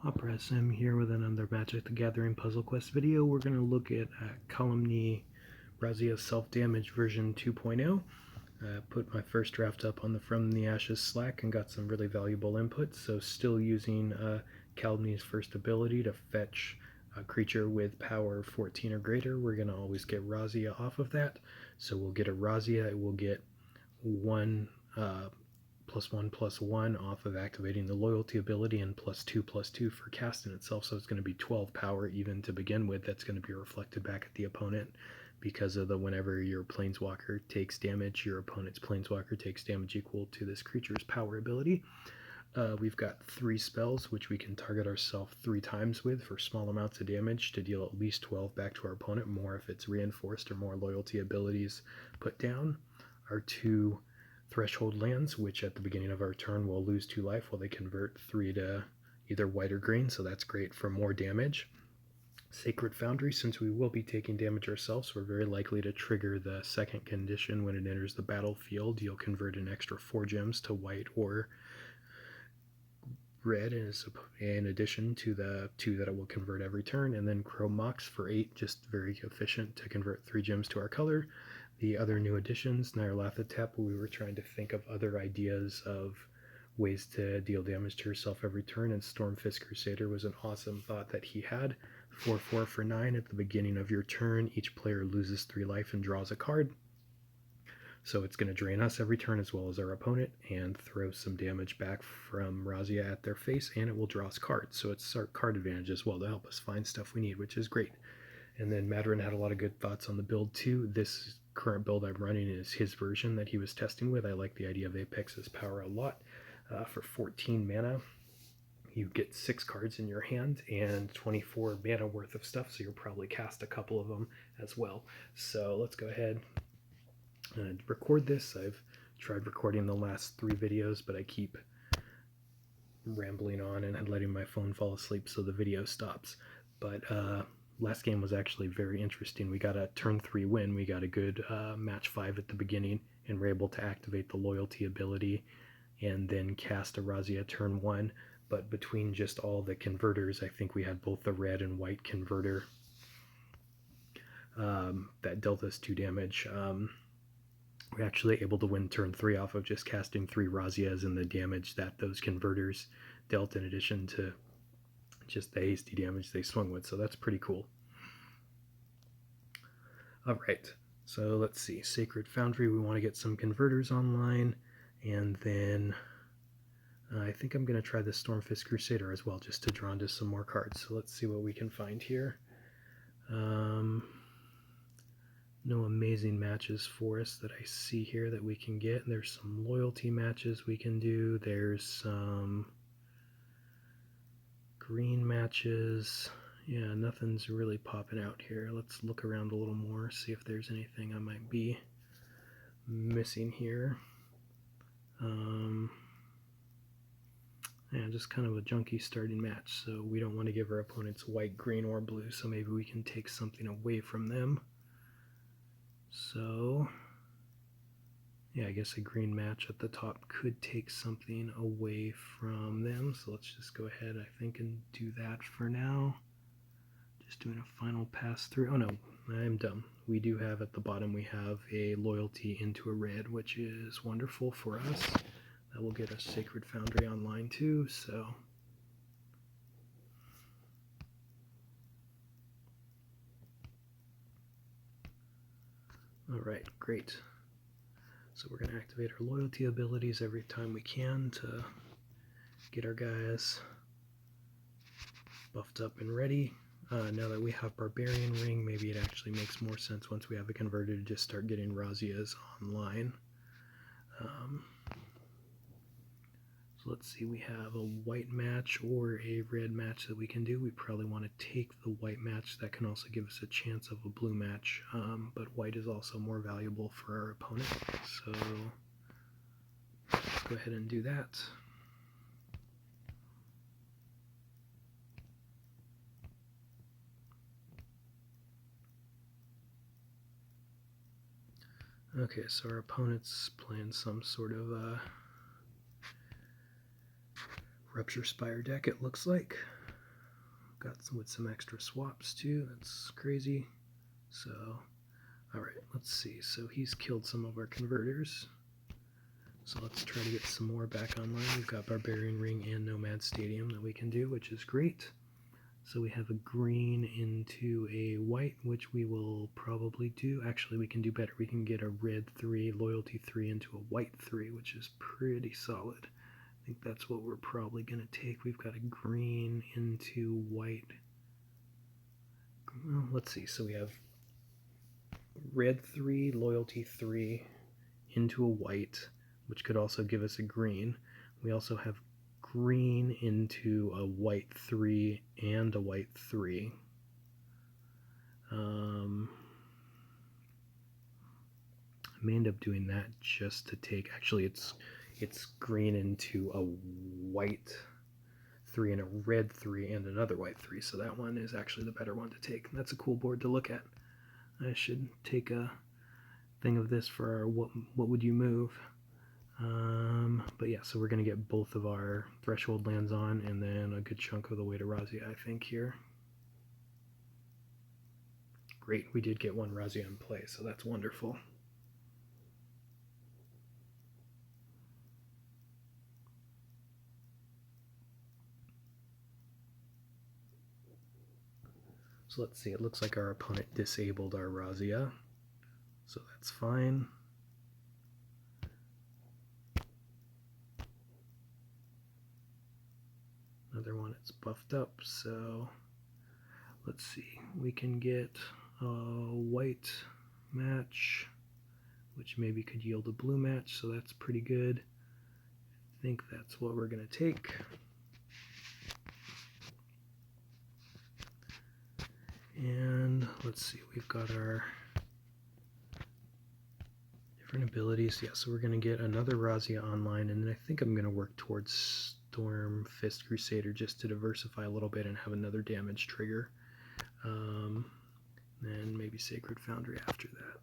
Opera Sim here with another Magic the Gathering Puzzle Quest video. We're going to look at Kalemne Razia Self-Damage version 2.0. Put my first draft up on the From the Ashes Slack and got some really valuable input, so still using Kalemne's first ability to fetch a creature with power 14 or greater. We're going to always get Razia off of that, so we'll get a Razia. It will get one +1/+1 off of activating the loyalty ability, and +2/+2 for casting itself, so it's going to be 12 power even to begin with. That's going to be reflected back at the opponent because of the whenever your planeswalker takes damage, your opponent's planeswalker takes damage equal to this creature's power ability. We've got 3 spells which we can target ourselves 3 times with for small amounts of damage to deal at least 12 back to our opponent, more if it's reinforced or more loyalty abilities put down. Our 2 threshold lands, which at the beginning of our turn will lose 2 life while they convert 3 to either white or green, so that's great for more damage. Sacred Foundry, since we will be taking damage ourselves, we're very likely to trigger the second condition when it enters the battlefield. You'll convert an extra 4 gems to white or red in addition to the 2 that it will convert every turn. And then Chrome Mox for 8, just very efficient to convert 3 gems to our color. The other new additions, Nyarlathotep, we were trying to think of other ideas of ways to deal damage to yourself every turn, and Stormfist Crusader was an awesome thought that he had. 4/4 for 9, at the beginning of your turn, each player loses 3 life and draws a card. So it's going to drain us every turn as well as our opponent and throw some damage back from Razia at their face, and it will draw us cards. So it's our card advantage as well to help us find stuff we need, which is great. And then Madwren had a lot of good thoughts on the build too. This current build I'm running is his version that he was testing with. I like the idea of Apex's power a lot. For 14 mana, you get 6 cards in your hand and 24 mana worth of stuff, so you'll probably cast a couple of them as well. So let's go ahead and record this. I've tried recording the last 3 videos, but I keep rambling on and letting my phone fall asleep, so the video stops. But last game was actually very interesting. We got a turn 3 win. We got a good match 5 at the beginning and were able to activate the loyalty ability and then cast a Razia turn 1. But between just all the converters, I think we had both the red and white converter that dealt us 2 damage. We're actually able to win turn 3 off of just casting 3 Razias and the damage that those converters dealt in addition to just the hasty damage they swung with, so that's pretty cool. Alright, so let's see. Sacred Foundry, we want to get some converters online, and then I think I'm going to try the Stormfist Crusader as well, just to draw into some more cards. So let's see what we can find here. No amazing matches for us that I see here that we can get. There's some loyalty matches we can do. There's some green matches. Yeah, nothing's really popping out here. Let's look around a little more, see if there's anything I might be missing here. Yeah, just kind of a junky starting match, so we don't want to give our opponents white, green, or blue, so maybe we can take something away from them. So, yeah, I guess a green match at the top could take something away from them, so let's just go ahead, I think, and do that for now. Just doing a final pass through. Oh no, I'm dumb. We do have at the bottom, we have a loyalty into a red, which is wonderful for us. That will get us Sacred Foundry online too, so. Alright, great. So we're going to activate our loyalty abilities every time we can to get our guys buffed up and ready. Now that we have Barbarian Ring, maybe it actually makes more sense once we have a converter to just start getting Razias online. So let's see, we have a white match or a red match that we can do. We probably want to take the white match. That can also give us a chance of a blue match, but white is also more valuable for our opponent. So let's go ahead and do that. Okay, so our opponent's playing some sort of Rupture Spire deck, it looks like. got some extra swaps too. That's crazy. So, alright, let's see. So he's killed some of our converters. So let's try to get some more back online. We've got Barbarian Ring and Nomad Stadium that we can do, which is great. So we have a green into a white, which we will probably do. Actually, we can do better. We can get a red 3, loyalty 3 into a white 3, which is pretty solid. I think that's what we're probably going to take. We've got a green into white. Well, let's see. So we have red 3, loyalty 3 into a white, which could also give us a green. We also have green into a white 3 and a white 3. I may end up doing that just to take, actually it's green into a white 3 and a red 3 and another white 3, so that one is actually the better one to take. That's a cool board to look at. I should take a thing of this for our what would you move. But yeah, so we're going to get both of our threshold lands on, and then a good chunk of the way to Razia, I think, here. Great, we did get one Razia in play, so that's wonderful. So let's see, it looks like our opponent disabled our Razia, so that's fine. Another one, it's buffed up, so let's see, we can get a white match, which maybe could yield a blue match, so that's pretty good. I think that's what we're going to take. And let's see, we've got our different abilities. Yeah, so we're going to get another Razia online, and then I think I'm going to work towards Stormfist Crusader just to diversify a little bit and have another damage trigger. And maybe Sacred Foundry after that.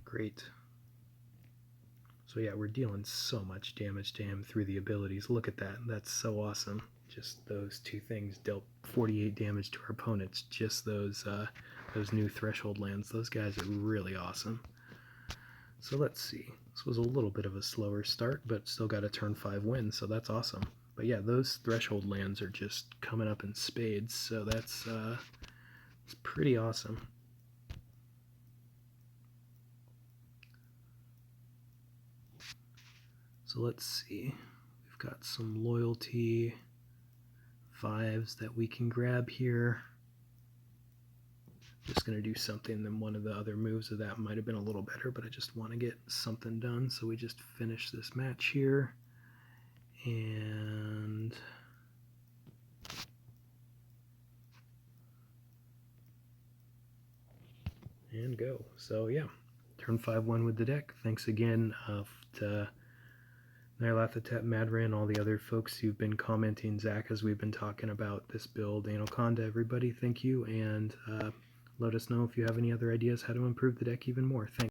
Great. So yeah, we're dealing so much damage to him through the abilities. Look at that. That's so awesome. Just those two things dealt 48 damage to our opponents. Just those new threshold lands. Those guys are really awesome. So let's see. This was a little bit of a slower start, but still got a turn 5 win, so that's awesome. But yeah, those threshold lands are just coming up in spades, so that's it's pretty awesome. So let's see. We've got some loyalty 5s that we can grab here. Just going to do something, then one of the other moves of that might have been a little better, but I just want to get something done, so we just finish this match here and go. So yeah, turn 5 win with the deck. Thanks again to Nyarlathotep, Madwren, all the other folks who've been commenting, Zach, as we've been talking about this build, Anoconda, everybody, thank you, and let us know if you have any other ideas how to improve the deck even more. Thanks.